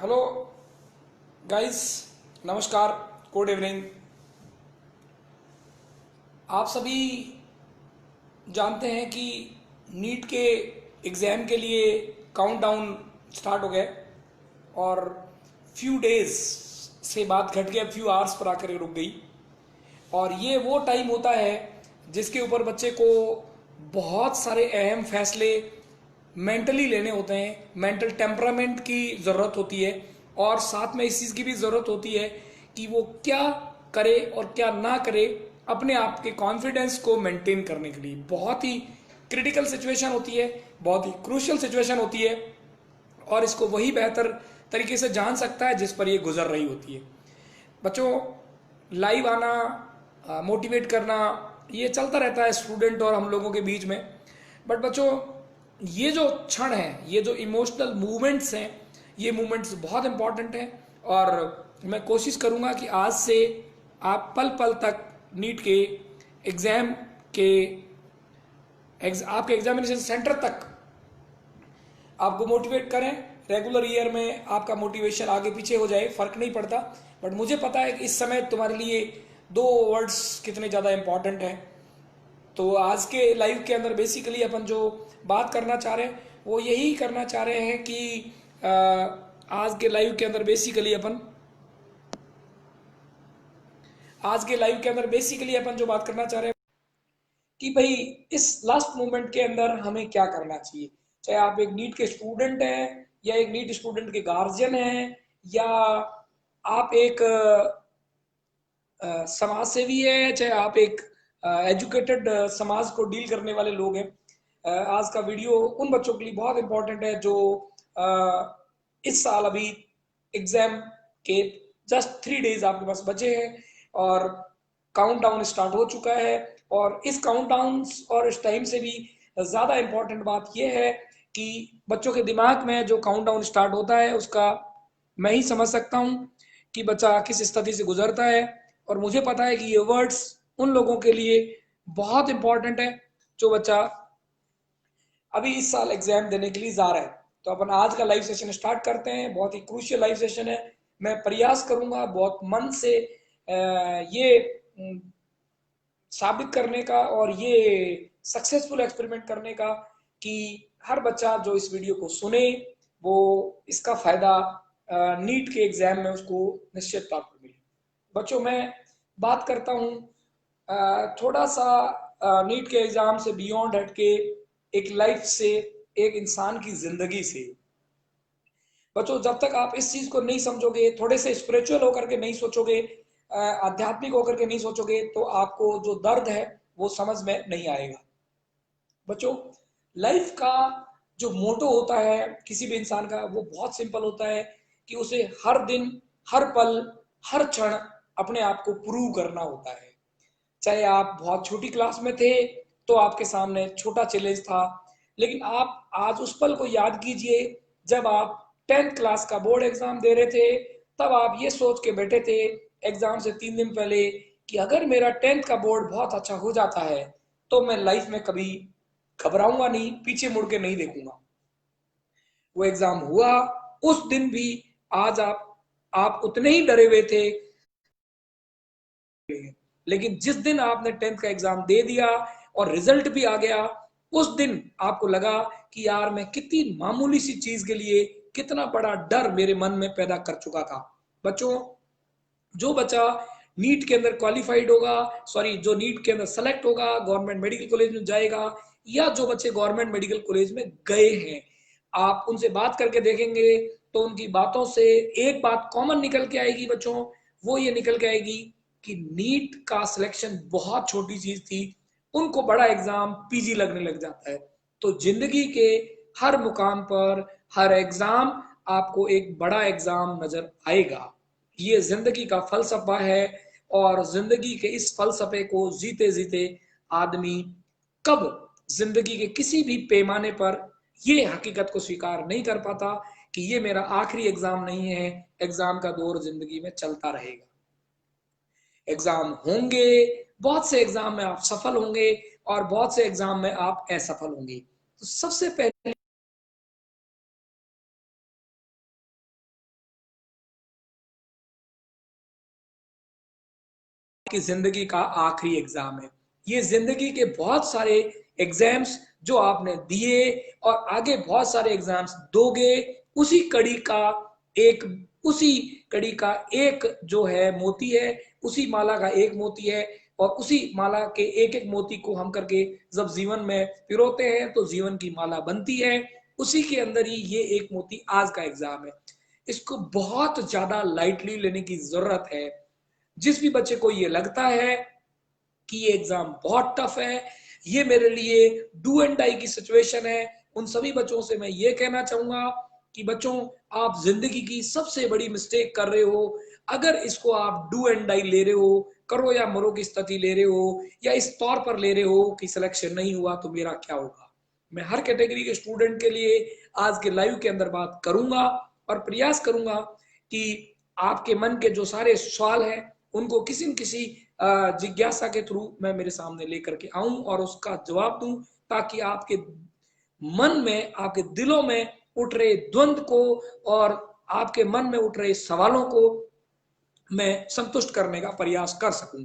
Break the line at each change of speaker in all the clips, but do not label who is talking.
Hello guys, नमस्कार, good evening. आप सभी जानते हैं कि नीट के एग्ज़ाम के लिए काउंटडाउन स्टार्ट हो गया है और फ्यू डेज से बात घट के अब फ्यू आवर्स पर आकर रुक गई। और ये वो टाइम होता है जिसके ऊपर बच्चे को बहुत सारे अहम फैसले मेंटली लेने होते हैं, मेंटल टेम्परामेंट की ज़रूरत होती है और साथ में इस चीज़ की भी ज़रूरत होती है कि वो क्या करे और क्या ना करे अपने आप के कॉन्फिडेंस को मेंटेन करने के लिए। बहुत ही क्रिटिकल सिचुएशन होती है, बहुत ही क्रूशियल सिचुएशन होती है और इसको वही बेहतर तरीके से जान सकता है जिस पर ये गुजर रही होती है। बच्चों, लाइव आना, मोटिवेट करना, ये चलता रहता है स्टूडेंट और हम लोगों के बीच में। बट बच्चों, ये जो क्षण है, ये जो इमोशनल मूवमेंट्स हैं, ये मूवमेंट्स बहुत इंपॉर्टेंट हैं और मैं कोशिश करूंगा कि आज से आप पल पल तक नीट के एग्ज़ाम के आपके एग्जामिनेशन सेंटर तक आपको मोटिवेट करें। रेगुलर ईयर में आपका मोटिवेशन आगे पीछे हो जाए, फर्क नहीं पड़ता। बट मुझे पता है कि इस समय तुम्हारे लिए दो वर्ड्स कितने ज़्यादा इंपॉर्टेंट हैं। तो आज के लाइव के अंदर बेसिकली अपन जो बात करना चाह रहे हैं वो यही करना चाह रहे हैं कि आज के लाइव के अंदर बेसिकली अपन जो बात करना चाह रहे हैं कि भाई इस लास्ट मोमेंट के अंदर हमें क्या करना चाहिए। चाहे आप एक नीट के स्टूडेंट हैं या एक नीट स्टूडेंट के गार्जियन हैं या आप एक समाज सेवी है, चाहे आप एक एजुकेटेड समाज को डील करने वाले लोग हैं। आज का वीडियो उन बच्चों के लिए बहुत इंपॉर्टेंट है जो इस साल अभी एग्जाम के जस्ट 3 डेज आपके पास बचे हैं और काउंटडाउन स्टार्ट हो चुका है। और इस काउंटडाउन और इस टाइम से भी ज़्यादा इंपॉर्टेंट बात यह है कि बच्चों के दिमाग में जो काउंटडाउन स्टार्ट होता है उसका मैं ही समझ सकता हूँ कि बच्चा किस स्थिति से गुजरता है। और मुझे पता है कि ये वर्ड्स उन लोगों के लिए बहुत इंपॉर्टेंट है जो बच्चा अभी इस साल एग्जाम देने के लिए जा रहा है। तो अपन आज का लाइव सेशन स्टार्ट करते हैं। बहुत ही क्रूशियल लाइव सेशन है। मैं प्रयास करूंगा बहुत मन से ये साबित करने का और ये सक्सेसफुल एक्सपेरिमेंट करने का कि हर बच्चा जो इस वीडियो को सुने वो इसका फायदा नीट के एग्जाम में उसको निश्चित तौर पर मिले। बच्चों, मैं बात करता हूँ थोड़ा सा नीट के एग्जाम से बियॉन्ड हट के, एक लाइफ से, एक इंसान की जिंदगी से। बच्चों, जब तक आप इस चीज को नहीं समझोगे, थोड़े से स्पिरिचुअल होकर के नहीं सोचोगे, आध्यात्मिक होकर के नहीं सोचोगे, तो आपको जो दर्द है वो समझ में नहीं आएगा। बच्चों, लाइफ का जो मोटो होता है किसी भी इंसान का वो बहुत सिंपल होता है कि उसे हर दिन, हर पल, हर क्षण अपने आप को प्रूव करना होता है। चाहे आप बहुत छोटी क्लास में थे तो आपके सामने छोटा चैलेंज था, लेकिन आप आज उस पल को याद कीजिए जब आप 10th क्लास का बोर्ड एग्जाम दे रहे थे। तब आप ये सोच के बैठे थे एग्जाम से 3 दिन पहले कि अगर मेरा 10th का बोर्ड बहुत अच्छा हो जाता है तो मैं लाइफ में कभी घबराऊंगा नहीं, पीछे मुड़ के नहीं देखूंगा। वो एग्जाम हुआ उस दिन भी। आज आप उतने ही डरे हुए थे, लेकिन जिस दिन आपने 10th का एग्जाम दे दिया और रिजल्ट भी आ गया, उस दिन आपको लगा कि यार मैं कितनी मामूली सी चीज के लिए कितना बड़ा डर मेरे मन में पैदा कर चुका था। बच्चों, जो बच्चा नीट के अंदर क्वालिफाइड होगा, सॉरी, जो नीट के अंदर सेलेक्ट होगा, गवर्नमेंट मेडिकल कॉलेज में जाएगा, या जो बच्चे गवर्नमेंट मेडिकल कॉलेज में गए हैं, आप उनसे बात करके देखेंगे तो उनकी बातों से एक बात कॉमन निकल के आएगी बच्चों। वो ये निकल के आएगी कि नीट का सिलेक्शन बहुत छोटी चीज थी, उनको बड़ा एग्जाम पीजी लगने लग जाता है। तो जिंदगी के हर मुकाम पर हर एग्जाम आपको एक बड़ा एग्जाम नजर आएगा। ये जिंदगी का फलसफा है और जिंदगी के इस फलसफे को जीते जीते आदमी कब जिंदगी के किसी भी पैमाने पर ये हकीकत को स्वीकार नहीं कर पाता कि ये मेरा आखिरी एग्जाम नहीं है, एग्जाम का दौर जिंदगी में चलता रहेगा। एग्जाम होंगे, बहुत से एग्जाम में आप सफल होंगे और बहुत से एग्जाम में आप असफल होंगे। तो सबसे पहले आपकी जिंदगी का आखिरी एग्जाम है। ये जिंदगी के बहुत सारे एग्जाम्स जो आपने दिए और आगे बहुत सारे एग्जाम्स दोगे, उसी कड़ी का एक उसी कड़ी का एक जो है मोती है, उसी माला का एक मोती है, और उसी माला के एक एक मोती को हम करके जब जीवन में पिरोते हैं तो जीवन की माला बनती है। उसी के अंदर ही ये एक मोती आज का एग्जाम है। इसको बहुत ज्यादा लाइटली लेने की जरूरत है। जिस भी बच्चे को ये लगता है कि ये एग्जाम बहुत टफ है, ये मेरे लिए डू एंड डाई की सिचुएशन है, उन सभी बच्चों से मैं ये कहना चाहूंगा कि बच्चों, आप जिंदगी की सबसे बड़ी मिस्टेक कर रहे हो अगर इसको आप डू एंड डाई ले रहे हो, करो या मरो की स्थिति ले रहे हो, या इस तौर पर ले रहे हो कि सिलेक्शन नहीं हुआ तो मेरा क्या होगा। मैं हर कैटेगरी के स्टूडेंट के लिए आज के लाइव के अंदर बात करूंगा और प्रयास करूंगा कि आपके मन के जो सारे सवाल हैं उनको किसी न किसी जिज्ञासा के थ्रू मैं मेरे सामने लेकर के आऊं और उसका जवाब दूं, ताकि आपके मन में, आपके दिलों में उठ रहे द्वंद्व को और आपके मन में उठ रहे सवालों को मैं संतुष्ट करने का प्रयास कर सकूं।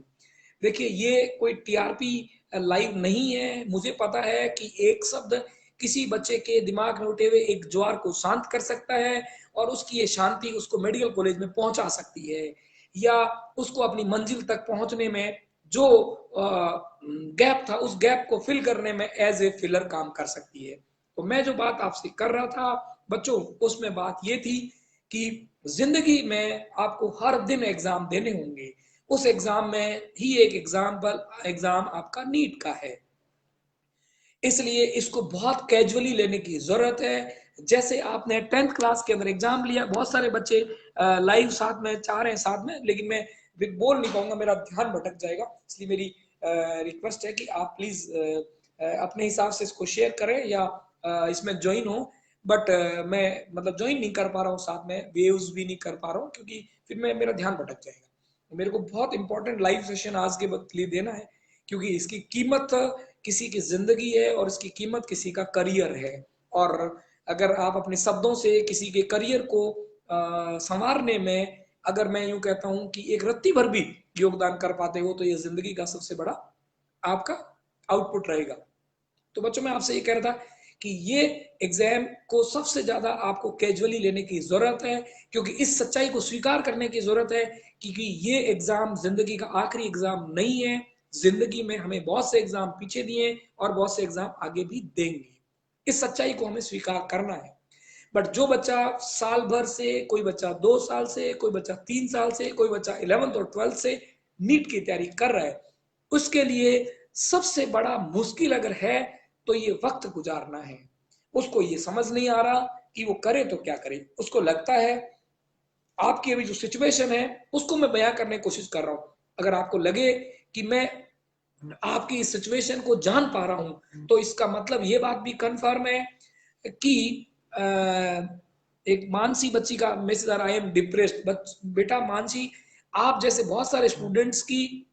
देखिए, ये कोई टीआरपी लाइव नहीं है। मुझे पता है कि एक शब्द किसी बच्चे के दिमाग में उठे हुए एक ज्वार को शांत कर सकता है और उसकी ये शांति उसको मेडिकल कॉलेज में पहुंचा सकती है, या उसको अपनी मंजिल तक पहुंचने में जो गैप था उस गैप को फिल करने में एज ए फिलर काम कर सकती है। तो मैं जो बात आपसे कर रहा था बच्चों, उसमें बात ये थी कि जिंदगी में आपको हर दिन एग्जाम देने होंगे। उस एग्जाम में ही एक एग्जाम आपका नीट का है, इसलिए इसको बहुत कैजुअली लेने की जरूरत है। जैसे आपने 10th क्लास के अंदर एग्जाम लिया, बहुत सारे बच्चे लाइव साथ में चाह रहे हैं साथ में, लेकिन मैं बोल नहीं पाऊंगा, मेरा ध्यान भटक जाएगा। इसलिए मेरी रिक्वेस्ट है कि आप प्लीज अपने हिसाब से इसको शेयर करें या इसमें ज्वाइन हो। बट मैं मतलब ज्वाइन नहीं कर पा रहा हूँ, साथ में वेव्स भी नहीं कर पा रहा हूँ, क्योंकि फिर मेरा ध्यान भटक जाएगा। मेरे को बहुत इंपॉर्टेंट लाइव सेशन आज के वक्त लिए देना है, क्योंकि इसकी कीमत किसी की जिंदगी है और इसकी कीमत किसी का करियर है। और अगर आप अपने शब्दों से किसी के करियर को संवारने में, अगर मैं यूं कहता हूं कि एक रत्ती भर भी योगदान कर पाते हो, तो ये जिंदगी का सबसे बड़ा आपका आउटपुट रहेगा। तो बच्चों, मैं आपसे ये कह रहा था कि ये एग्जाम को सबसे ज्यादा आपको कैजुअली लेने की जरूरत है, क्योंकि इस सच्चाई को स्वीकार करने की जरूरत है क्योंकि ये एग्जाम जिंदगी का आखिरी एग्जाम नहीं है। जिंदगी में हमें बहुत से एग्जाम पीछे दिए और बहुत से एग्जाम आगे भी देंगे। इस सच्चाई को हमें स्वीकार करना है। बट जो बच्चा साल भर से, कोई बच्चा 2 साल से, कोई बच्चा 3 साल से, कोई बच्चा 11th और 12th से नीट की तैयारी कर रहा है, उसके लिए सबसे बड़ा मुश्किल अगर है तो ये वक्त गुजारना है। उसको ये समझ नहीं आ रहा कि वो करे तो क्या करे। उसको लगता है, आपकी अभी जो सिचुएशन है उसको मैं बयां करने की कोशिश कर रहा हूं। अगर आपको लगे कि मैं आपकी इस सिचुएशन को जान पा रहा हूं, तो इसका मतलब ये बात भी कंफर्म है कि एक मानसी बच्ची का मैसेज आ रहा है, आई एम डिप्रेस्ड। बेटा मानसी, आप जैसे बहुत सारे स्टूडेंट्स की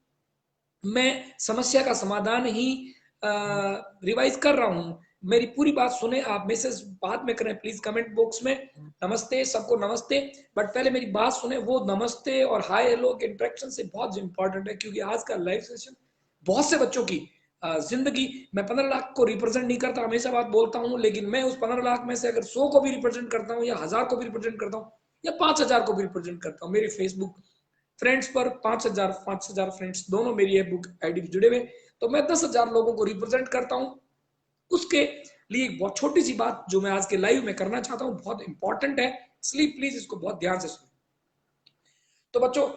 मैं समस्या का समाधान ही रिवाइज कर रहा हूं। मेरी पूरी बात सुने, आप मैसेज बाद में करें प्लीज कमेंट बॉक्स में। नमस्ते सबको, नमस्ते। बट पहले मेरी बात सुने। वो नमस्ते और हाय हेलो के इंटरेक्शन से बहुत इंपॉर्टेंट है, क्योंकि आज का लाइव सेशन बहुत से बच्चों की जिंदगी, मैं 15 लाख को रिप्रेजेंट नहीं करता, हमेशा बात बोलता हूं, लेकिन मैं उस 15 लाख में से अगर 100 को भी रिप्रेजेंट करता हूं, या 1000 को भी रिप्रेजेंट करता हूं, या 5000 को भी रिप्रेजेंट करता हूं, मेरे फेसबुक फ्रेंड्स पर 5000 फ्रेंड्स दोनों मेरी बुक आईडी जुड़े हुए, तो मैं 10,000 लोगों को रिप्रेजेंट करता हूं। उसके लिए एक बहुत छोटी सी बात जो मैं आज के लाइव में करना चाहता हूं, बहुत इंपॉर्टेंट है, इसलिए प्लीज इसको बहुत ध्यान से सुनो। तो बच्चों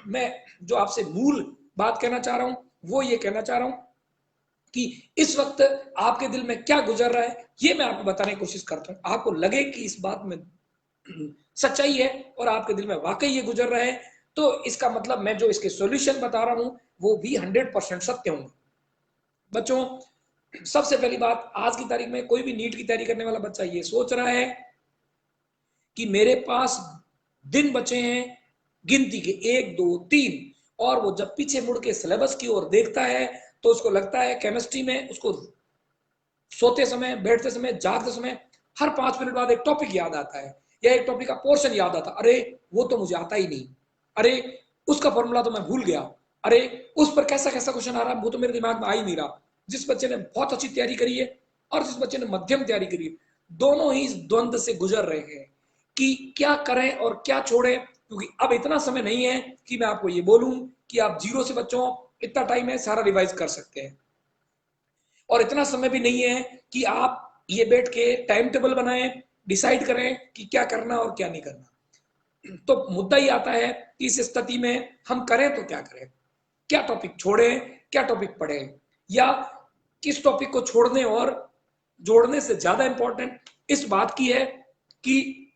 मैं जो आपसे मूल बात कहना चाह रहा हूं वो ये कहना चाह रहा हूं कि इस वक्त आपके दिल में क्या गुजर रहा है, ये मैं आपको बताने की कोशिश करता हूं। आपको लगे कि इस बात में सच्चाई है और आपके दिल में वाकई ये गुजर रहा है, तो इसका मतलब मैं जो इसके सॉल्यूशन बता रहा हूं वो भी 100% सत्य होंगे। बच्चों, सबसे पहली बात, आज की तारीख में कोई भी नीट की तैयारी करने वाला बच्चा ये सोच रहा है कि मेरे पास दिन बचे हैं गिनती के 1 2 3, और वो जब पीछे मुड़ के सिलेबस की ओर देखता है तो उसको लगता है केमिस्ट्री में उसको सोते समय, बैठते समय, जागते समय हर 5 मिनट बाद एक टॉपिक याद आता है, या एक टॉपिक का पोर्शन याद आता है। अरे वो तो मुझे आता ही नहीं, अरे उसका फॉर्मूला तो मैं भूल गया, अरे उस पर कैसा कैसा क्वेश्चन आ रहा है वो तो मेरे दिमाग में आ ही नहीं रहा। जिस बच्चे ने बहुत अच्छी तैयारी करी है और जिस बच्चे ने मध्यम तैयारी करी है, दोनों ही इस द्वंद से गुजर रहे हैं कि क्या करें और क्या छोड़ें, क्योंकि अब इतना समय नहीं है कि मैं आपको ये बोलूं कि आप जीरो से बच्चों इतना टाइम है सारा रिवाइज कर सकते हैं, और इतना समय भी नहीं है कि आप ये बैठ के टाइम टेबल बनाएं, डिसाइड करें कि क्या करना और क्या नहीं करना। तो मुद्दा ही आता है कि इस स्थिति में हम करें तो क्या करें, क्या टॉपिक छोड़ें, क्या टॉपिक पढ़ें, या किस टॉपिक को छोड़ने और जोड़ने से ज्यादा इंपॉर्टेंट इस बात की है कि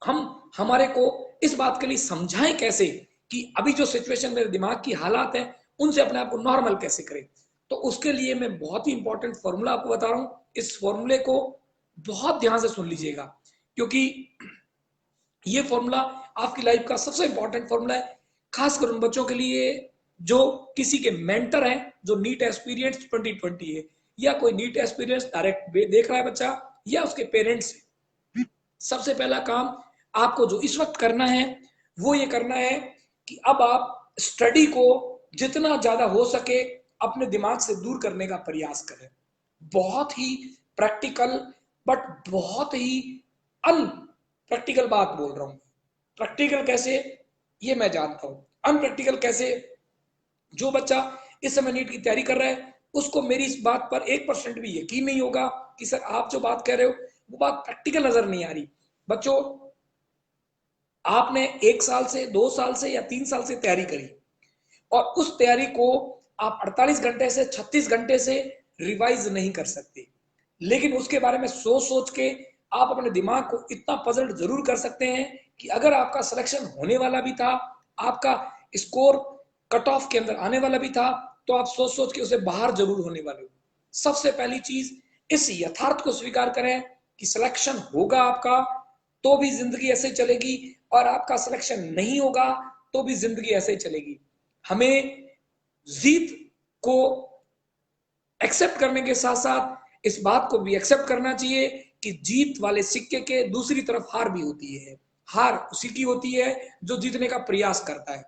हम हमारे को इस बात के लिए समझाएं कैसे कि अभी जो सिचुएशन मेरे दिमाग की हालात है उनसे अपने आप को नॉर्मल कैसे करें। तो उसके लिए मैं बहुत ही इंपॉर्टेंट फॉर्मूला आपको बता रहा हूं, इस फॉर्मूले को बहुत ध्यान से सुन लीजिएगा, क्योंकि ये फॉर्मूला आपकी लाइफ का सबसे इंपॉर्टेंट फॉर्मूला है, खासकर उन बच्चों के लिए जो किसी के मेंटर हैं, जो नीट एक्सपीरियंस 2020 है, या कोई नीट एक्सपीरियंस डायरेक्ट देख रहा है बच्चा, या उसके पेरेंट्स। सबसे पहला काम आपको जो इस वक्त करना है वो ये करना है कि अब आप स्टडी को जितना ज्यादा हो सके अपने दिमाग से दूर करने का प्रयास करें। बहुत ही प्रैक्टिकल बट बहुत ही अनप्रैक्टिकल बात बोल रहा हूं। प्रैक्टिकल कैसे ये मैं जानता हूं, अनप्रैक्टिकल कैसे, जो बच्चा इस समय नीट की तैयारी कर रहा है उसको मेरी इस बात पर 1% भी यकीन नहीं होगा कि सर आप जो बात कह रहे हो वो बात प्रैक्टिकल नजर नहीं आ रही। बच्चों, आपने 1 साल से 2 साल से या 3 साल से तैयारी करी, और उस तैयारी को आप 48 घंटे से 36 घंटे से रिवाइज नहीं कर सकते, लेकिन उसके बारे में सोच सोच के आप अपने दिमाग को इतना पजल्ड जरूर कर सकते हैं कि अगर आपका सिलेक्शन होने वाला भी था, आपका स्कोर कट ऑफ के अंदर आने वाला भी था, तो आप सोच सोच के उसे बाहर जरूर होने वाले हो। सबसे पहली चीज, इस यथार्थ को स्वीकार करें कि सिलेक्शन होगा आपका तो भी जिंदगी ऐसे ही चलेगी, और आपका सिलेक्शन नहीं होगा तो भी जिंदगी ऐसे ही चलेगी। हमें जीत को एक्सेप्ट करने के साथ साथ इस बात को भी एक्सेप्ट करना चाहिए कि जीत वाले सिक्के के दूसरी तरफ हार भी होती है। हार उसी की होती है जो जीतने का प्रयास करता है।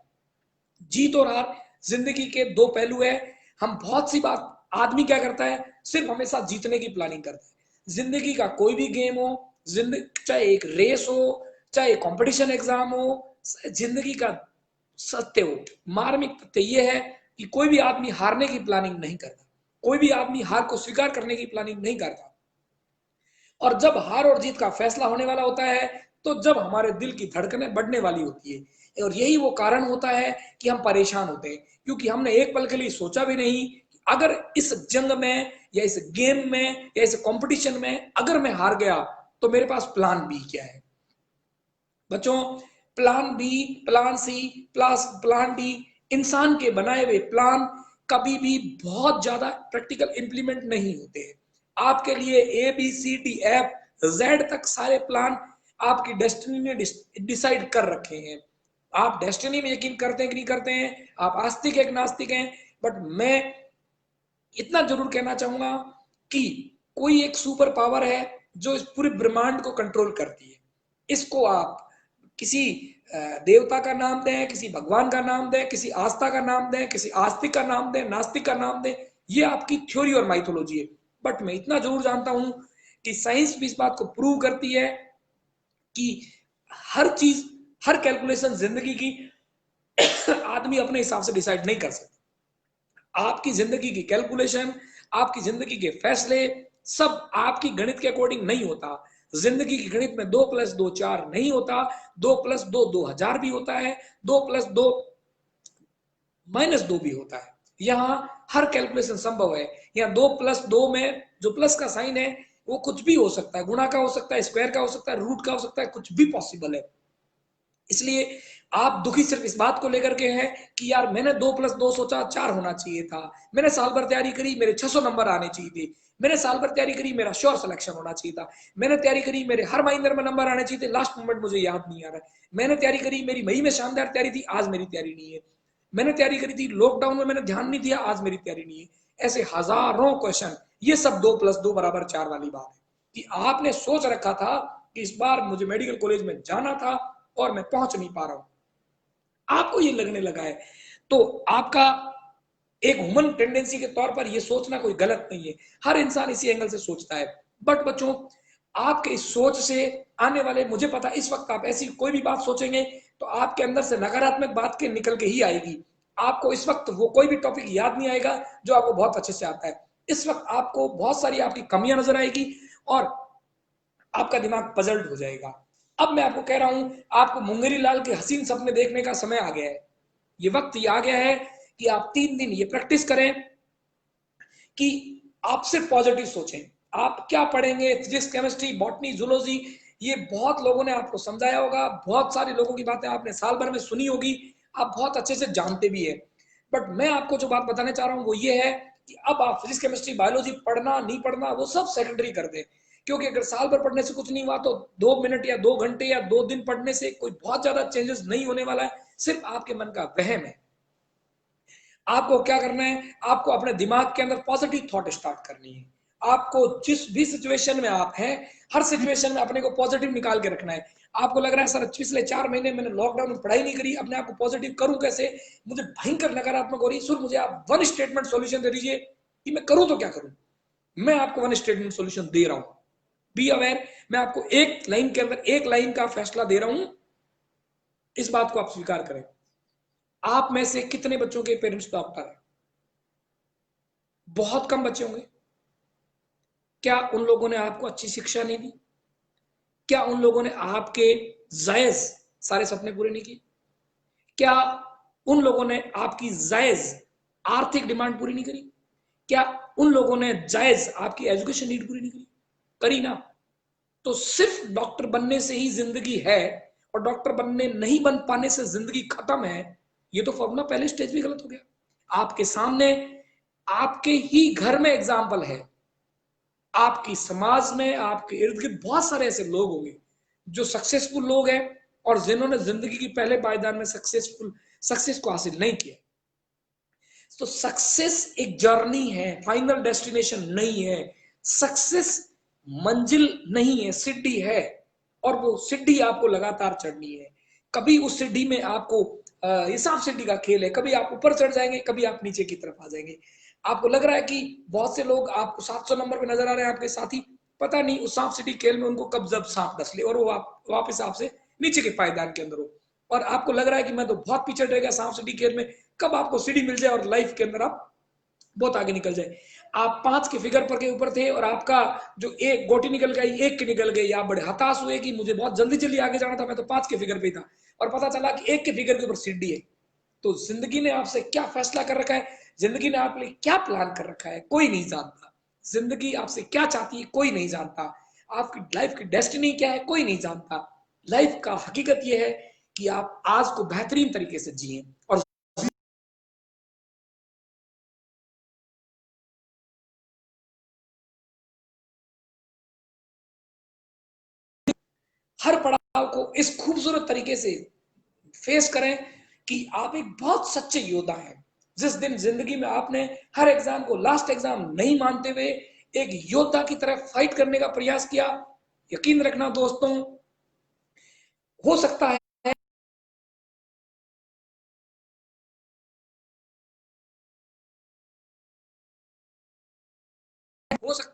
जीत और हार जिंदगी के दो पहलू है। हम बहुत सी बात, आदमी क्या करता है, सिर्फ हमेशा जीतने की प्लानिंग करता है। जिंदगी का कोई भी गेम हो, जिंदगी चाहे एक रेस हो, चाहे कंपटीशन एग्जाम हो, जिंदगी का सत्य हो, मार्मिक तथ्य यह है कि कोई भी आदमी हारने की प्लानिंग नहीं करता, कोई भी आदमी हार को स्वीकार करने की प्लानिंग नहीं करता। और जब हार और जीत का फैसला होने वाला होता है तो जब हमारे दिल की धड़कनें बढ़ने वाली होती है, और यही वो कारण होता है कि हम परेशान होते हैं, क्योंकि हमने एक पल के लिए सोचा भी नहीं कि अगर इस जंग में या इस गेम में या इस कंपटीशन में अगर मैं हार गया तो मेरे पास प्लान बी क्या है। बच्चों, plan B, plan C plus plan D, इंसान के बनाए हुए प्लान कभी भी बहुत ज्यादा प्रैक्टिकल इंप्लीमेंट नहीं होते हैं। आपके लिए ABCDF Z तक सारे प्लान आपकी डेस्टिनी ने डिसाइड कर रखे हैं। आप डेस्टिनी में यकीन करते हैं कि नहीं करते हैं, आप आस्तिक है कि नास्तिक हैं, बट मैं इतना जरूर कहना चाहूंगा कि कोई एक सुपर पावर है जो इस पूरे ब्रह्मांड को कंट्रोल करती है। इसको आप किसी देवता का नाम दें, किसी भगवान का नाम दें, किसी आस्था का नाम दें, किसी आस्तिक का नाम दें, नास्तिक का नाम दें, ये आपकी थ्योरी और माइथोलॉजी है। बट मैं इतना जरूर जानता हूं कि साइंस भी इस बात को प्रूव करती है कि हर चीज, हर कैलकुलेशन जिंदगी की आदमी अपने हिसाब से डिसाइड नहीं कर सकता। आपकी जिंदगी की कैलकुलेशन, आपकी जिंदगी के फैसले सब आपकी गणित के अकॉर्डिंग नहीं होता। जिंदगी की गणित में 2+2 4 नहीं होता, 2+2 2000 भी होता है, 2+2 -2 भी होता है। यहाँ हर कैलकुलेशन संभव है। यहाँ 2+2 में जो प्लस का साइन है वो कुछ भी हो सकता है, गुणा का हो सकता है, स्क्वायर का हो सकता है, रूट का हो सकता है, कुछ भी पॉसिबल है। इसलिए आप दुखी सिर्फ इस बात को लेकर के हैं कि यार मैंने 2+2 सोचा 4 होना चाहिए था, मैंने साल भर तैयारी करी मेरे 600 नंबर आने चाहिए थे, मैंने साल भर तैयारी करी मेरा श्योर सिलेक्शन होना चाहिए था, मैंने तैयारी करी मेरे हर महीने में नंबर आने चाहिए थे, लास्ट मोमेंट मुझे याद नहीं आ रहा है, मैंने तैयारी करी मेरी मई में शानदार तैयारी थी, आज मेरी तैयारी नहीं है, मैंने तैयारी करी थी लॉकडाउन में मैंने ध्यान नहीं दिया, आज मेरी तैयारी नहीं है। ऐसे हजारों क्वेश्चन, ये सब 2+2 = 4 वाली बात है कि आपने सोच रखा था कि इस बार मुझे मेडिकल कॉलेज में जाना था और मैं पहुंच नहीं पा रहा हूं, आपको ये लगने लगा है। तो आपका एक ह्यूमन टेंडेंसी के तौर पर यह सोचना कोई गलत नहीं है, हर इंसान इसी एंगल से सोचता है। बट बच्चों, आपके इस सोच से आने वाले, मुझे पता इस वक्त आप ऐसी कोई भी बात सोचेंगे तो आपके अंदर से नकारात्मक बात के निकल के ही आएगी। आपको इस वक्त वो कोई भी टॉपिक याद नहीं आएगा जो आपको बहुत अच्छे से आता है। इस वक्त आपको बहुत सारी आपकी कमियां नजर आएगी और आपका दिमाग पजल्ड हो जाएगा। अब मैं आपको कह रहा हूं, आपको मुंगेरी लाल के हसीन सपने देखने का समय आ गया है। ये वक्त ये आ गया है कि आप 3 दिन ये प्रैक्टिस करें कि आप सिर्फ पॉजिटिव सोचें। आप क्या पढ़ेंगे, फिजिक्स, केमिस्ट्री, बॉटनी, जूलॉजी, ये बहुत लोगों ने आपको समझाया होगा, बहुत सारे लोगों की बातें आपने साल भर में सुनी होगी, आप बहुत अच्छे से जानते भी है। बट मैं आपको जो बात बताने चाह रहा हूं वो ये है कि अब आप फिजिक्स, केमिस्ट्री, बायोलॉजी पढ़ना नहीं पढ़ना वो सब सेकेंडरी कर दे। क्योंकि अगर साल भर पढ़ने से कुछ नहीं हुआ तो 2 मिनट या 2 घंटे या 2 दिन पढ़ने से कोई बहुत ज्यादा चेंजेस नहीं होने वाला है, सिर्फ आपके मन का वहम है। आपको क्या करना है, आपको अपने दिमाग के अंदर पॉजिटिव थॉट स्टार्ट करनी है। आपको जिस भी सिचुएशन में आप हैं, हर सिचुएशन में अपने को पॉजिटिव निकाल के रखना है। आपको लग रहा है सर पिछले 4 महीने मैंने लॉकडाउन में पढ़ाई नहीं करी, अपने आप को पॉजिटिव करूं कैसे, मुझे भयंकर नकारात्मक हो रही है। सर मुझे आप वन स्टेटमेंट सॉल्यूशन दे दीजिए कि मैं करूं तो क्या करूं। मैं आपको वन स्टेटमेंट सॉल्यूशन दे रहा हूं, बी अवेयर। मैं आपको एक लाइन के अंदर एक लाइन का फैसला दे रहा हूं, इस बात को आप स्वीकार करें। आप में से कितने बच्चों के पेरेंट्स डॉक्टर हैं? बहुत कम बच्चे होंगे। क्या उन लोगों ने आपको अच्छी शिक्षा नहीं दी? क्या उन लोगों ने आपके जायज सारे सपने पूरे नहीं किए? क्या उन लोगों ने आपकी जायज आर्थिक डिमांड पूरी नहीं करी? क्या उन लोगों ने जायज आपकी एजुकेशन नीड पूरी नहीं करी? करी ना। तो सिर्फ डॉक्टर बनने से ही जिंदगी है और डॉक्टर बनने नहीं बन पाने से जिंदगी खत्म है, ये तो फॉर्मूला पहले स्टेज भी गलत हो गया। आपके सामने, आपके ही घर में एग्जाम्पल है, आपकी समाज में, आपके इर्द गिर्द बहुत सारे ऐसे लोग होंगे जो सक्सेसफुल लोग हैं और जिन्होंने जिंदगी की पहले पायदान में सक्सेस को हासिल नहीं किया। तो सक्सेस एक जर्नी है, फाइनल डेस्टिनेशन नहीं है। सक्सेस मंजिल नहीं है, सीढ़ी है, और वो सीढ़ी आपको लगातार चढ़नी है। कभी उस सीढ़ी में आपको हिसाब सीढ़ी का खेल है, कभी आप ऊपर चढ़ जाएंगे, कभी आप नीचे की तरफ आ जाएंगे। आपको लग रहा है कि बहुत से लोग आपको 700 नंबर पे नजर आ रहे हैं, आपके साथी, पता नहीं उस सांप सीढ़ी खेल में उनको कब जब सांप डस ले और वो वापस आपसे नीचे के पायदान के अंदर हो। और आपको लग रहा है कि मैं तो बहुत पीछे रह गया सांप सीढ़ी खेल में, कब आपको सीढ़ी मिल जाए और लाइफ के अंदर आप बहुत आगे निकल जाए। आप 5 के फिगर पर के ऊपर थे और आपका जो एक गोटी निकल गई, एक की निकल गई, आप बड़े हताश हुए कि मुझे बहुत जल्दी जल्दी आगे जाना था, मैं तो 5 के फिगर पे था, और पता चला कि एक के फिगर के ऊपर सीढ़ी है। तो जिंदगी ने आपसे क्या फैसला कर रखा है, जिंदगी ने आपके लिए क्या प्लान कर रखा है, कोई नहीं जानता। जिंदगी आपसे क्या चाहती है, कोई नहीं जानता। आपकी लाइफ की डेस्टिनी क्या है, कोई नहीं जानता। लाइफ का हकीकत यह है कि आप आज को बेहतरीन तरीके से जिए और हर पड़ाव को इस खूबसूरत तरीके से फेस करें कि आप एक बहुत सच्चे योद्धा हैं। जिस दिन जिंदगी में आपने हर एग्जाम को लास्ट एग्जाम नहीं मानते हुए एक योद्धा की तरह फाइट करने का प्रयास किया, यकीन रखना दोस्तों, हो सकता है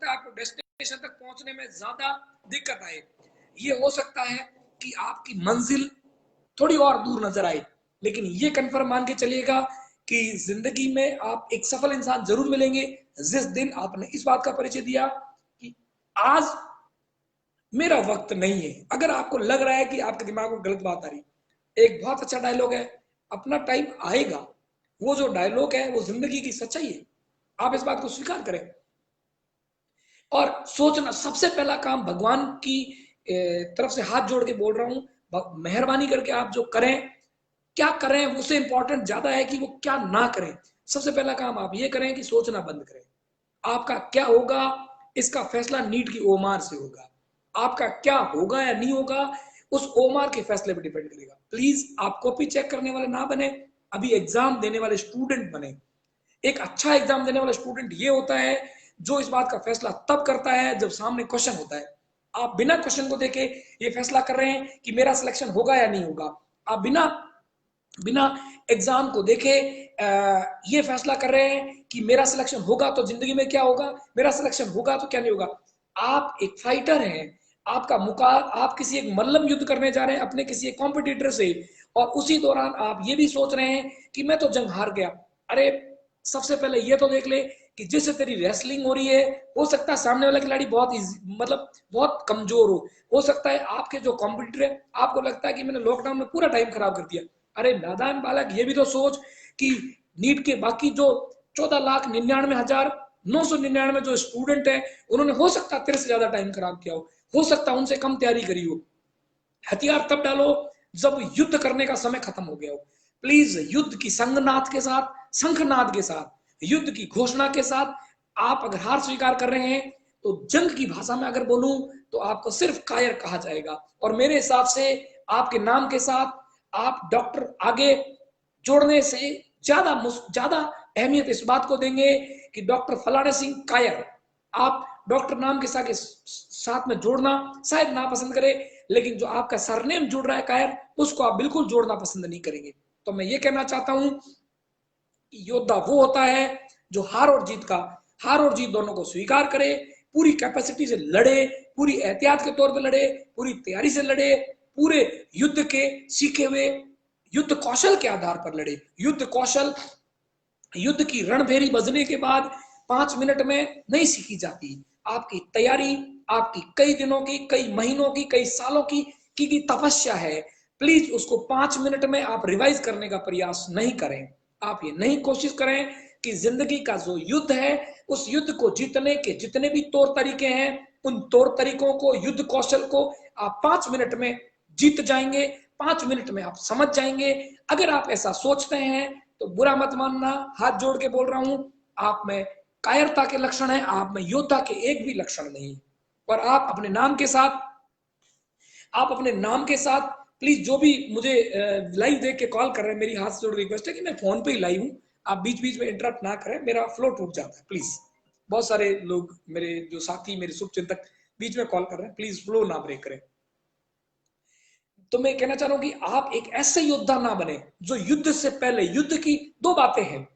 आपको डेस्टिनेशन तक पहुंचने में ज्यादा दिक्कत आए। ये हो सकता है कि आपकी मंजिल थोड़ी और दूर नजर आए, लेकिन ये कंफर्म मान के चलिएगा कि जिंदगी में आप एक सफल इंसान जरूर मिलेंगे जिस दिन आपने इस बात का परिचय दिया कि आज मेरा वक्त नहीं है। अगर आपको लग रहा है कि आपके दिमाग में गलत बात आ रही, एक बहुत अच्छा डायलॉग है, अपना टाइम आएगा। वो जो डायलॉग है वो जिंदगी की सच्चाई है। आप इस बात को स्वीकार करें और सोचना, सबसे पहला काम भगवान की तरफ से हाथ जोड़ के बोल रहा हूं, मेहरबानी करके आप जो करें, क्या करें उससे इंपॉर्टेंट ज्यादा है कि वो क्या ना करें। सबसे पहला काम आप ये करें कि सोचना बंद करें। आपका क्या होगा इसका फैसला नीट की ओमार से होगा। आपका क्या होगा या नहीं होगा उस ओमार के फैसले पर डिपेंड करेगा। प्लीज आप कॉपी चेक करने वाले ना बने, अभी एग्जाम देने वाले स्टूडेंट बने। एक अच्छा एग्जाम देने वाला स्टूडेंट ये होता है जो इस बात का फैसला तब करता है जब सामने क्वेश्चन होता है। आप बिना क्वेश्चन को देखे ये फैसला कर रहे हैं कि मेरा सिलेक्शन होगा या नहीं होगा। आप बिना बिना एग्जाम को देखे ये फैसला कर रहे हैं कि मेरा सिलेक्शन होगा तो जिंदगी में क्या होगा, मेरा सिलेक्शन होगा तो क्या नहीं होगा। आप एक फाइटर हैं, आपका आप किसी एक मल्लम युद्ध करने जा रहे हैं अपने किसी एक कॉम्पिटिटर से, और उसी दौरान आप ये भी सोच रहे हैं कि मैं तो जंग हार गया। अरे सबसे पहले ये तो देख ले कि जिससे तेरी रेसलिंग हो रही है, हो सकता है सामने वाला खिलाड़ी बहुत मतलब बहुत कमजोर हो सकता है आपके जो कॉम्पिटिटर है आपको लगता है कि मैंने लॉकडाउन में पूरा टाइम खराब कर दिया। अरे नादान बालक, ये भी तो सोच कि नीट के बाकी जो 14,99,999 जो स्टूडेंट है, उन्होंने हो सकता है तेरे से ज्यादा टाइम खराब किया हो सकता है उनसे कम तैयारी करी हो। हथियार तब डालो जब युद्ध करने का समय खत्म हो गया हो। प्लीज युद्ध की संगनाद के साथ, शंखनाद के साथ, युद्ध की घोषणा के साथ आप अगर हार स्वीकार कर रहे हैं तो जंग की भाषा में अगर बोलूं तो आपको सिर्फ कायर कहा जाएगा। और मेरे हिसाब से आपके नाम के साथ आप डॉक्टर आगे जोड़ने से ज्यादा ज्यादा अहमियत इस बात को देंगे कि डॉक्टर फलाना सिंह कायर। आप डॉक्टर नाम के साथ में जोड़ना शायद ना पसंद करें, लेकिन जो आपका सरनेम जुड़ रहा है कायर, उसको आप बिल्कुल जोड़ना पसंद नहीं करेंगे। तो मैं ये कहना चाहता हूं कि योद्धा वो होता है जो हार और जीत दोनों को स्वीकार करे, पूरी कैपेसिटी से लड़े, पूरी एहतियात के तौर पे लड़े, पूरी तैयारी से लड़े, पूरे युद्ध के सीखे हुए युद्ध कौशल के आधार पर लड़े। युद्ध की रणभेरी बजने के बाद 5 मिनट में नहीं सीखी जाती। आपकी तैयारी आपकी कई दिनों की, कई महीनों की, कई सालों की तपस्या है। प्लीज उसको 5 मिनट में आप रिवाइज करने का प्रयास नहीं करें। आप ये नहीं कोशिश करें कि जिंदगी का जो युद्ध है उस युद्ध को जीतने के जितने भी तौर तरीके हैं, उन तौर तरीकों को, युद्ध कौशल को आप 5 मिनट में जीत जाएंगे, 5 मिनट में आप समझ जाएंगे। अगर आप ऐसा सोचते हैं तो बुरा मत मानना, हाथ जोड़ के बोल रहा हूं, आप में कायरता के लक्षण है, आप में योद्धा के एक भी लक्षण नहीं। और आप अपने नाम के साथ प्लीज, जो भी मुझे लाइव देख के कॉल कर रहे हैं, मेरी हाथ से जोड़ रिक्वेस्ट है कि मैं फोन पे ही लाइव हूँ, आप बीच बीच में इंटरप्ट ना करें, मेरा फ्लो टूट जाता है प्लीज। बहुत सारे लोग मेरे जो साथी, मेरे शुभ चिंतक बीच में कॉल कर रहे हैं, प्लीज फ्लो ना ब्रेक करें। तो मैं कहना चाह रहा हूं कि आप एक ऐसे योद्धा ना बने जो युद्ध से पहले, युद्ध की दो बातें हैं,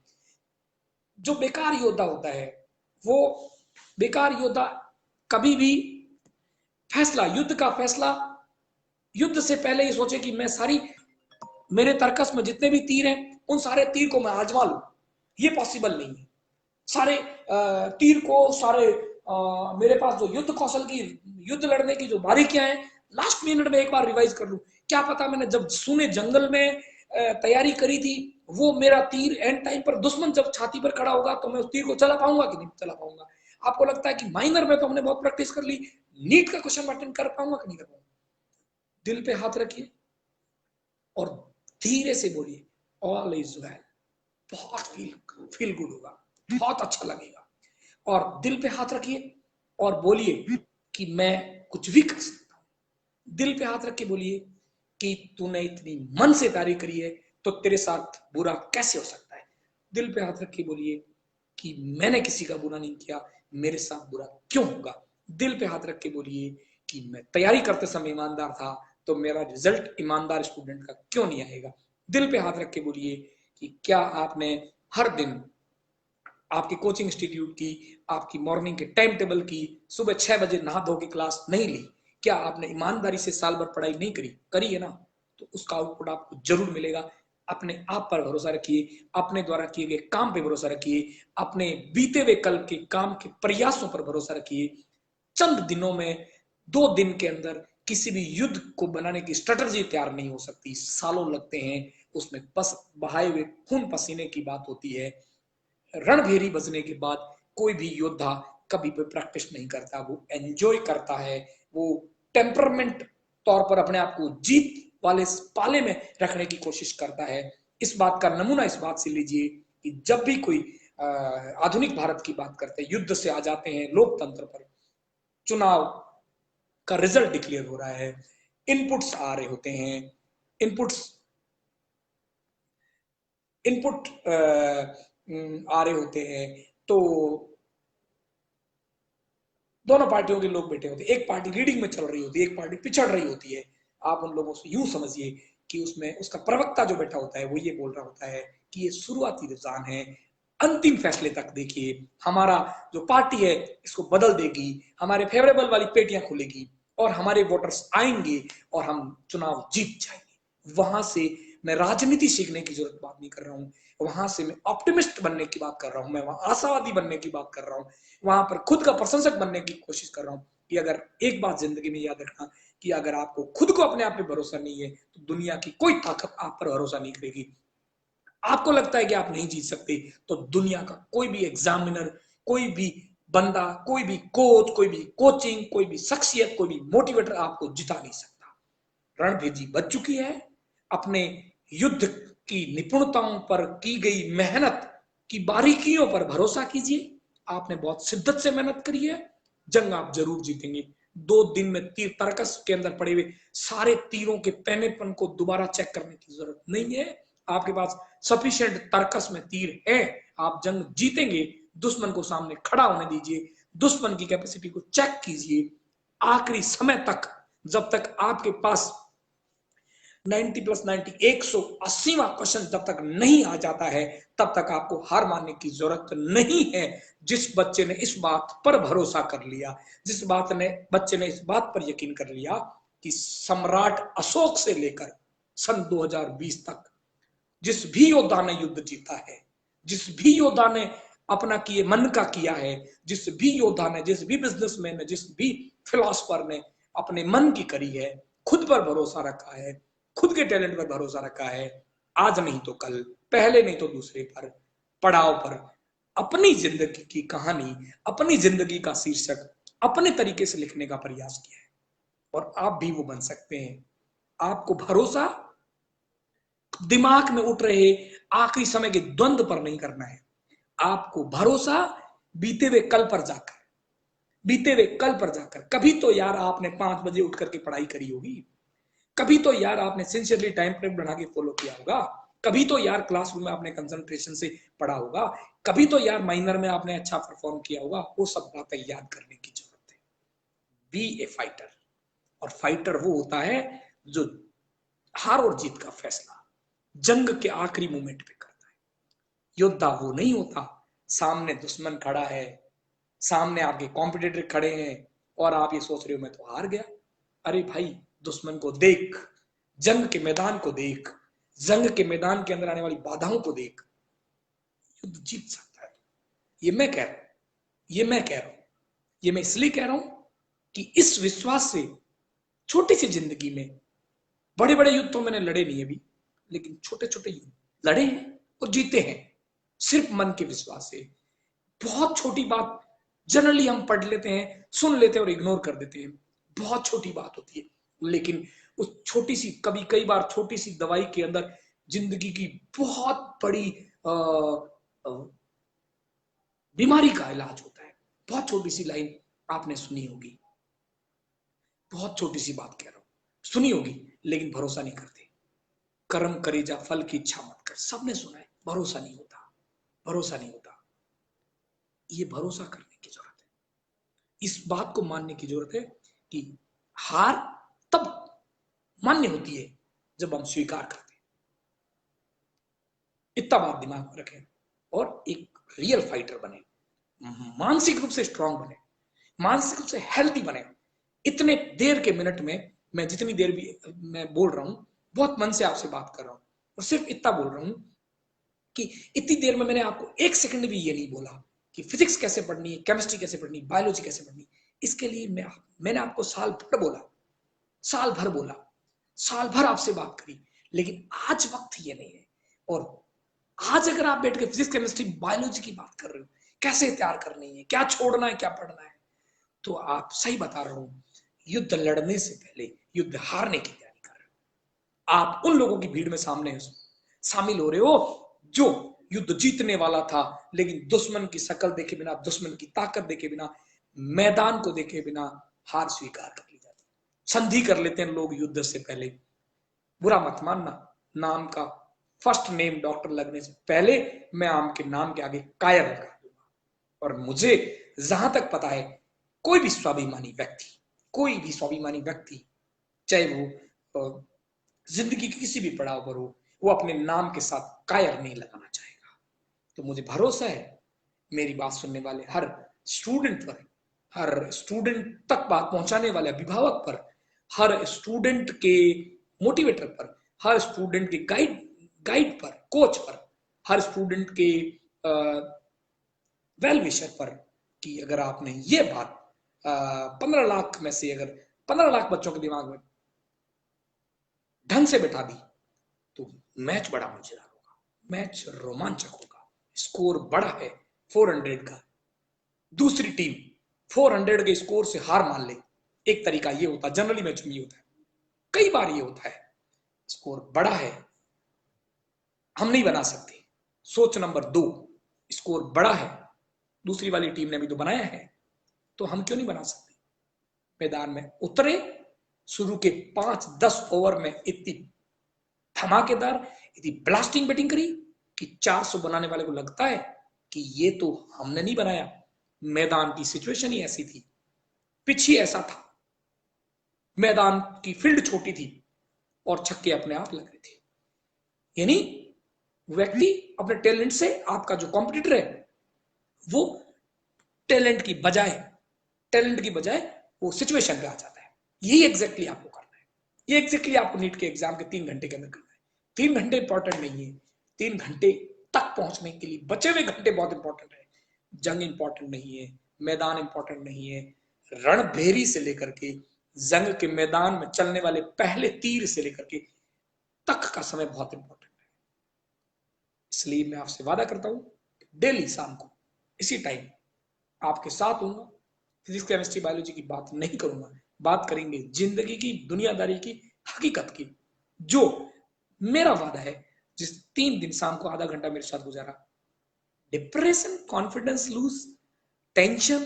जो बेकार योद्धा होता है वो बेकार योद्धा कभी भी युद्ध का फैसला युद्ध से पहले ही सोचे कि मेरे तर्कस में जितने भी तीर हैं उन सारे तीर को मैं आजमा लूं। ये पॉसिबल नहीं है। सारे तीर को, सारे मेरे पास जो युद्ध कौशल की, युद्ध लड़ने की जो बारीकियां हैं, लास्ट मिनट में एक बार रिवाइज कर लूं। क्या पता मैंने जब सुने जंगल में तैयारी करी थी, वो मेरा तीर एंड टाइम पर दुश्मन जब छाती पर खड़ा होगा तो मैं उस तीर को चला पाऊंगा कि नहीं चला पाऊंगा। आपको लगता है कि माइनर में तो हमने बहुत प्रैक्टिस कर ली, नीट का क्वेश्चन अटेंड कर पाऊंगा कि नहीं कर पाऊंगा। दिल पे हाथ रखिए और धीरे से बोलिए ऑल इज वेल। बहुत फील गुड होगा, बहुत अच्छा लगेगा। और दिल पे हाथ रखिए और बोलिए कि मैं कुछ भी कर सकता हूं। दिल पे हाथ रख के बोलिए कि तूने इतनी मन से तारीफ करी है तो तेरे साथ बुरा कैसे हो सकता है। दिल पे हाथ रख के बोलिए कि मैंने किसी का बुरा नहीं किया, मेरे साथ बुरा क्यों होगा। दिल पे हाथ रख के बोलिए कि मैं तैयारी करते समय ईमानदार था तो मेरा रिजल्ट ईमानदार स्टूडेंट का क्यों नहीं आएगा। दिल पे हाथ रख के बोलिए कि क्या आपने हर दिन आपकी कोचिंग इंस्टीट्यूट की, आपकी मॉर्निंग के टाइम टेबल की, सुबह 6 बजे नहा धो के क्लास नहीं ली, क्या आपने ईमानदारी से साल भर पढ़ाई नहीं करी है ना, तो उसका आउटपुट आपको जरूर मिलेगा। अपने आप पर भरोसा रखिए, अपने द्वारा किए गए काम पे भरोसा रखिए, अपने बीते हुए कल के काम के प्रयासों पर भरोसा रखिए। चंद दिनों में, 2 दिन के अंदर किसी भी युद्ध को बनाने की स्ट्रेटजी तैयार नहीं हो सकती, सालों लगते हैं। उसमें बस बहाए हुए खून पसीने की बात होती है। रणभेरी बजने के बाद कोई भी योद्धा कभी भी प्रैक्टिस नहीं करता, वो एंजॉय करता है, वो टेम्परमेंट तौर पर अपने आप को जीत वाले पाले में रखने की कोशिश करता है। इस बात का नमूना इस बात से लीजिए कि जब भी कोई आधुनिक भारत की बात करते हैं, युद्ध से आ जाते हैं लोकतंत्र पर, चुनाव का रिजल्ट डिक्लेयर हो रहा है, इनपुट्स आ रहे होते हैं, इनपुट्स इनपुट आ रहे होते हैं, तो दोनों पार्टियों के लोग बैठे होते हैं, एक पार्टी लीडिंग में चल रही होती है, एक पार्टी पिछड़ रही होती है। आप उन लोगों से यूं समझिए कि उसमें उसका प्रवक्ता जो बैठा होता है वो ये बोल रहा होता है कि ये शुरुआती रुझान है, अंतिम फैसले तक देखिए, हमारा जो पार्टी है इसको बदल देगी, हमारे फेवरेबल वाली पेटियां खुलेगी और हमारे वोटर्स आएंगे और हम चुनाव जीत जाएंगे। वहां से मैं राजनीति सीखने की जरूरत बात नहीं कर रहा हूं, वहां से मैं ऑप्टिमिस्ट बनने की बात कर रहा हूं, मैं वहां आशावादी बनने की बात कर रहा हूं, वहां पर खुद का प्रशंसक बनने की कोशिश कर रहा हूं कि अगर एक बात जिंदगी में याद रखना कि अगर आपको खुद को अपने आप पे भरोसा नहीं है तो दुनिया की कोई ताकत आप पर भरोसा नहीं करेगी। आपको लगता है कि आप नहीं जीत सकते तो दुनिया का कोई भी एग्जामिनर, कोई भी बंदा, कोई भी कोच, कोई भी कोचिंग, कोई भी शख्सियत, कोई भी मोटिवेटर आपको जिता नहीं सकता। रणभेदी बच चुकी है। अपने युद्ध की निपुणताओं पर की गई मेहनत की बारीकियों पर भरोसा कीजिए। आपने बहुत शिद्दत से मेहनत करी है, जंग आप जरूर जीतेंगे। 2 दिन में तीर तर्कस के अंदर पड़े हुए सारे तीरों के पैनेपन को दोबारा चेक करने की जरूरत नहीं है। आपके पास सफिशिएंट तर्कस में तीर है, आप जंग जीतेंगे। दुश्मन को सामने खड़ा होने दीजिए, दुश्मन की कैपेसिटी को चेक कीजिए। आखिरी समय तक, जब तक आपके पास 90 प्लस 90 180वां क्वेश्चन जब तक नहीं आ जाता है तब तक आपको हार मानने की जरूरत नहीं है। जिस बच्चे ने इस बात पर भरोसा कर लिया, जिस बच्चे ने इस बात पर यकीन कर लिया कि सम्राट अशोक से लेकर सन 2020 तक जिस भी योद्धा ने युद्ध जीता है, जिस भी योद्धा ने अपना किए मन का किया है, जिस भी योद्धा ने, जिस भी बिजनेसमैन ने, जिस भी फिलोसफर ने अपने मन की करी है, खुद पर भरोसा रखा है, खुद के टैलेंट पर भरोसा रखा है, आज नहीं तो कल, पहले नहीं तो दूसरे पर, पड़ाव पर अपनी जिंदगी की कहानी, अपनी जिंदगी का शीर्षक अपने तरीके से लिखने का प्रयास किया है। और आप भी वो बन सकते हैं। आपको भरोसा दिमाग में उठ रहे आखिरी समय के द्वंद्व पर नहीं करना है। आपको भरोसा बीते हुए कल पर जाकर, बीते हुए कल पर जाकर, कभी तो यार आपने 5 बजे उठ करके पढ़ाई करी होगी, कभी तो यार आपने सिंसियरली टाइम टेबल बना के फॉलो किया होगा, कभी तो यार क्लासरूम में आपने कंसंट्रेशन से पढ़ा होगा, कभी तो यार माइनर में आपने अच्छा परफॉर्म किया होगा। वो सब बातें याद करने की जरूरत है। B A fighter. और फाइटर वो होता है जो हार और जीत का फैसला जंग के आखिरी मोमेंट पे करता है। योद्धा वो नहीं होता, सामने दुश्मन खड़ा है, सामने आपके कॉम्पिटिटर खड़े हैं और आप ये सोच रहे हो मैं तो हार गया। अरे भाई, दुश्मन को देख, जंग के मैदान को देख, जंग के मैदान के अंदर आने वाली बाधाओं को देख, युद्ध जीत सकता है। ये मैं कह रहा हूं, ये मैं कह रहा हूं, ये मैं इसलिए कह रहा हूं कि इस विश्वास से छोटी सी जिंदगी में, बड़े बड़े युद्ध तो मैंने लड़े नहीं अभी, लेकिन छोटे छोटे युद्ध लड़े हैं और जीते हैं, सिर्फ मन के विश्वास से। बहुत छोटी बात जनरली हम पढ़ लेते हैं, सुन लेते हैं और इग्नोर कर देते हैं, बहुत छोटी बात होती है, लेकिन उस छोटी सी, कभी कई बार छोटी सी दवाई के अंदर जिंदगी की बहुत बड़ी बीमारी का इलाज होता है। बहुत छोटी सी लाइन आपने सुनी होगी, बहुत छोटी सी बात कह रहा हूं, सुनी होगी, लेकिन भरोसा नहीं करते। कर्म करे जा फल की इच्छा मत कर, सबने सुना है, भरोसा नहीं होता, भरोसा नहीं होता। ये भरोसा करने की जरूरत है, इस बात को मानने की जरूरत है कि हार तब मान्य होती है जब हम स्वीकार करते हैं। इतना बात दिमाग में रखें और एक रियल फाइटर बने, मानसिक रूप से स्ट्रांग बने, मानसिक रूप से हेल्थी बने। इतने देर के मिनट में मैं जितनी देर भी मैं बोल रहा हूं, बहुत मन से आपसे बात कर रहा हूं और सिर्फ इतना बोल रहा हूं कि इतनी देर में मैंने आपको एक सेकंड भी ये नहीं बोला कि फिजिक्स कैसे पढ़नी है, केमिस्ट्री कैसे पढ़नी, बायोलॉजी कैसे पढ़नी। इसके लिए मैंने आपको साल भर बोला, साल भर बोला, साल भर आपसे बात करी, लेकिन आज वक्त ये नहीं है। और आज अगर आप बैठ के फिजिक्स केमिस्ट्री बायोलॉजी की बात कर रहे हो, कैसे तैयार करनी है, क्या छोड़ना है, क्या पढ़ना है, तो आप सही बता रहा हूं, युद्ध लड़ने से पहले युद्ध हारने की तैयारी कर रहे हो। आप उन लोगों की भीड़ में सामने शामिल हो रहे हो जो युद्ध जीतने वाला था, लेकिन दुश्मन की शकल देखे बिना, दुश्मन की ताकत देखे बिना, मैदान को देखे बिना हार स्वीकार कर ली जाती, संधि कर लेते हैं लोग युद्ध से पहले। बुरा मत मानना, नाम का फर्स्ट नेम डॉक्टर लगने से पहले मैं आपके नाम के आगे कायर लगा दूंगा। और मुझे जहां तक पता है, कोई भी स्वाभिमानी व्यक्ति, कोई भी स्वाभिमानी व्यक्ति, चाहे वो जिंदगी के किसी भी पड़ाव पर हो, वो अपने नाम के साथ कायर नहीं लगाना चाहेगा। तो मुझे भरोसा है मेरी बात सुनने वाले हर स्टूडेंट पर, हर स्टूडेंट तक बात पहुंचाने वाले अभिभावक पर, हर स्टूडेंट के मोटिवेटर पर, हर स्टूडेंट के गाइड पर, कोच पर, हर स्टूडेंट के वेल विशर पर, कि अगर आपने ये बात 15 लाख में से अगर 15 लाख बच्चों के दिमाग में ढंग से बैठा दी तो मैच बड़ा मजेदार होगा, मैच रोमांचक होगा, स्कोर बड़ा है 400 का, दूसरी टीम 400 के स्कोर से हार मान ले। एक तरीका ये होता है, जनरली मैच में ये होता है, कई बार ये होता है, स्कोर बड़ा है, हम नहीं बना सकते। सोच नंबर 2, स्कोर बड़ा है, दूसरी वाली टीम ने भी तो बनाया है, तो हम क्यों नहीं बना सकते। मैदान में उतरे, शुरू के 5-10 ओवर में इतनी धमाकेदार, इतनी ब्लास्टिंग बैटिंग करी कि 400 बनाने वाले को लगता है कि ये तो हमने नहीं बनाया, मैदान की सिचुएशन ही ऐसी थी, पिच ही ऐसा था, मैदान की फील्ड छोटी थी और छक्के अपने आप लग रहे थे। यानी व्यक्ति अपने टैलेंट से, आपका जो कॉम्पिटिटर है वो टैलेंट की बजाय वो सिचुएशन पे आ जाता है। यही एग्जैक्टली आपको करना है, ये एग्जैक्टली आपको नीट के एग्जाम के 3 घंटे के अंदर करना है। 3 घंटे इंपॉर्टेंट नहीं है, 3 घंटे तक पहुंचने के लिए बचे हुए घंटे बहुत इंपॉर्टेंट है। जंग इंपॉर्टेंट नहीं है, मैदान इंपॉर्टेंट नहीं है, रणभेरी से लेकर के जंग के मैदान में चलने वाले पहले तीर से लेकर के तक का समय बहुत इंपॉर्टेंट है। इसलिए मैं आपसे वादा करता हूं, डेली शाम को इसी टाइम आपके साथ हूंगा। फिजिक्स केमिस्ट्री बायोलॉजी की बात नहीं करूंगा, बात करेंगे जिंदगी की, दुनियादारी की, हकीकत की, जो मेरा वादा है। जिस 3 दिन शाम को आधा घंटा मेरे साथ गुजारा, डिप्रेशन, कॉन्फिडेंस लूज, टेंशन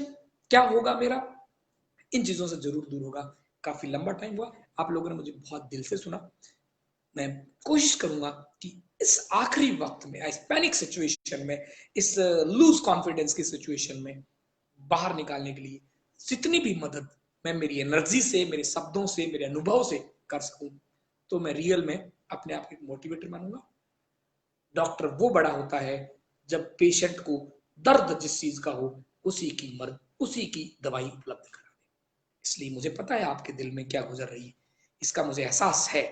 क्या होगा मेरा, इन चीजों से जरूर दूर होगा। काफी लंबा टाइम हुआ, आप लोगों ने मुझे बहुत दिल से सुना। मैं कोशिश करूंगा कि इस आखिरी वक्त में, इस पैनिक सिचुएशन में, इस लूज कॉन्फिडेंस की सिचुएशन में बाहर निकालने के लिए जितनी भी मदद मैं मेरी एनर्जी से, मेरे शब्दों से, मेरे अनुभव से कर सकूं, तो मैं रियल में अपने आप को एक मोटिवेटर मानूंगा। डॉक्टर वो बड़ा होता है जब पेशेंट को दर्द जिस चीज का हो उसी की दवाई उपलब्ध करा दे। इसलिए मुझे पता है आपके दिल में क्या गुजर रही है, इसका मुझे एहसास है।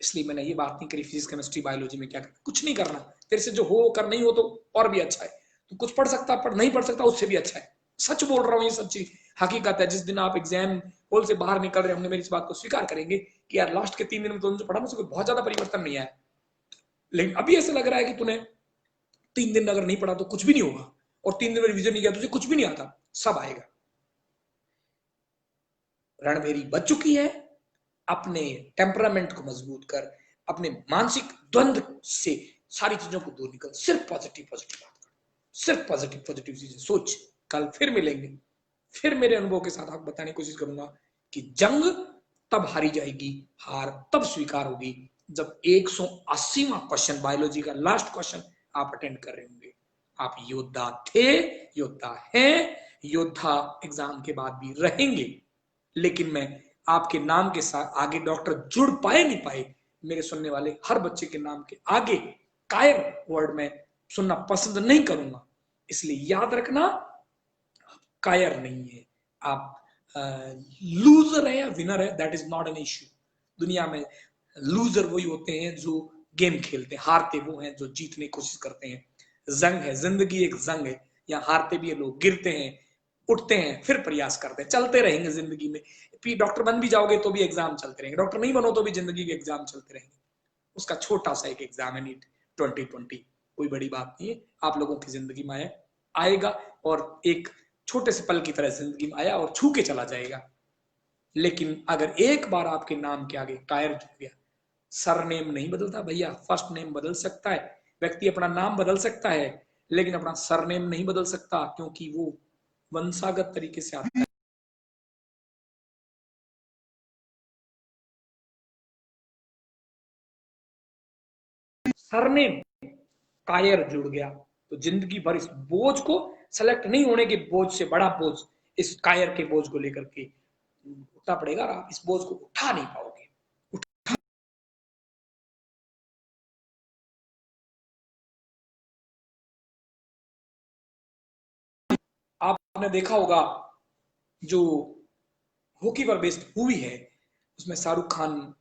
इसलिए मैंने ये बात नहीं करी फिजिक्स केमिस्ट्री बायोलॉजी में क्या करना, कुछ नहीं करना, तेरे से जो हो कर नहीं हो तो और भी अच्छा है। तो कुछ पढ़ सकता, पढ़ नहीं पढ़ सकता, उससे भी अच्छा है। सच बोल रहा हूँ, ये सच्ची हकीकत है। जिस दिन आप एग्जाम हॉल से बाहर निकल रहे होंगे, मेरी इस बात को स्वीकार करेंगे कि यार लास्ट के 3 दिन में तुमने पढ़ा, मुझे बहुत ज्यादा परिवर्तन नहीं आया, लेकिन अभी ऐसा लग रहा है कि तूने 3 दिन अगर नहीं पढ़ा तो कुछ भी नहीं होगा, और 3 दिन में रिविजन नहीं किया तुझे कुछ भी नहीं आता, सब आएगा। रणभेरी बच चुकी है, अपने टेम्परामेंट को मजबूत कर, अपने मानसिक द्वंद्व से सारी चीजों को दूर निकल, सिर्फ पॉजिटिव बात कर, सिर्फ पॉजिटिव चीजें सोच। कल फिर मिलेंगे, फिर मेरे अनुभव के साथ आपको बताने की कोशिश करूंगा कि जंग तब हारी जाएगी, हार तब स्वीकार होगी जब 180वां क्वेश्चन, बायोलॉजी का लास्ट क्वेश्चन आप अटेंड कर रहे होंगे। आप योद्धा थे, योद्धा हैं, योद्धा एग्जाम के बाद भी रहेंगे। लेकिन मैं आपके नाम के साथ आगे डॉक्टर जुड़ पाए नहीं पाए, मेरे सुनने वाले हर बच्चे के नाम के आगे कायर वर्ड में सुनना पसंद नहीं करूंगा। इसलिए याद रखना, कायर नहीं है आप, लूजर है या विनर है, that is not an issue. दुनिया में लूजर वही होते हैं जो गेम खेलते हैं, हारते वो हैं जो जीतने की कोशिश करते हैं। जंग है, जिंदगी एक जंग है, या हारते भी है लोग, गिरते हैं, उठते हैं, फिर प्रयास करते हैं, चलते रहेंगे जिंदगी में। डॉक्टर बन भी जाओगे तो भी एग्जाम चलते रहेंगे, डॉक्टर नहीं बनो तो भी जिंदगी के एग्जाम चलते रहेंगे। उसका छोटा सा एक एग्जाम है नीट 2020, कोई बड़ी बात नहीं है, आप लोगों की जिंदगी में आएगा और एक छोटे से पल की तरह जिंदगी में आया और छू के चला जाएगा। लेकिन अगर एक बार आपके नाम के आगे कायर जुड़ गया, सरनेम नहीं बदलता भैया, फर्स्ट नेम बदल सकता है, व्यक्ति अपना नाम बदल सकता है, लेकिन अपना सरनेम नहीं बदल सकता, क्योंकि वो वंशागत तरीके से आता है। सरनेम कायर जुड़ गया तो जिंदगी भर इस बोझ को, सेलेक्ट नहीं होने के बोझ से बड़ा बोझ, इस कायर के बोझ को लेकर के उठना पड़ेगा, और आप इस बोझ को उठा नहीं पाओगे। आपने देखा होगा जो हॉकी पर बेस्ड मूवी है, उसमें शाहरुख खान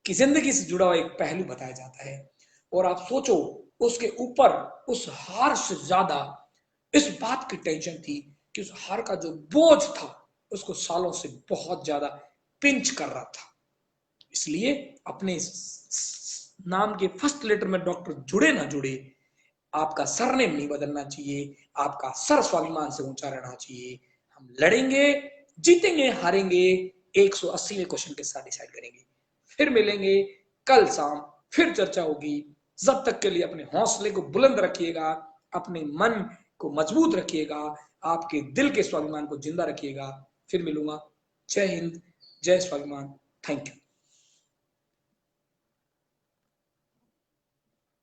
की जिंदगी से जुड़ा हुआ एक पहलू बताया जाता है। और आप सोचो, उसके ऊपर उस हार से ज्यादा इस बात की टेंशन थी कि उस हार का जो बोझ था उसको सालों से बहुत ज्यादा पिंच कर रहा था। इसलिए अपने नाम के फर्स्ट लेटर में डॉक्टर जुड़े ना जुड़े, आपका सरनेम नहीं बदलना चाहिए, आपका सर स्वाभिमान से ऊंचा रहना चाहिए। हम लड़ेंगे, जीतेंगे, हारेंगे, 180वें क्वेश्चन के साथ डिसाइड करेंगे। फिर मिलेंगे कल शाम, फिर चर्चा होगी। जब तक के लिए अपने हौसले को बुलंद रखिएगा, अपने मन को मजबूत रखिएगा, आपके दिल के स्वाभिमान को जिंदा रखिएगा। फिर मिलूंगा। जय हिंद, जय स्वाभिमान। Thank you.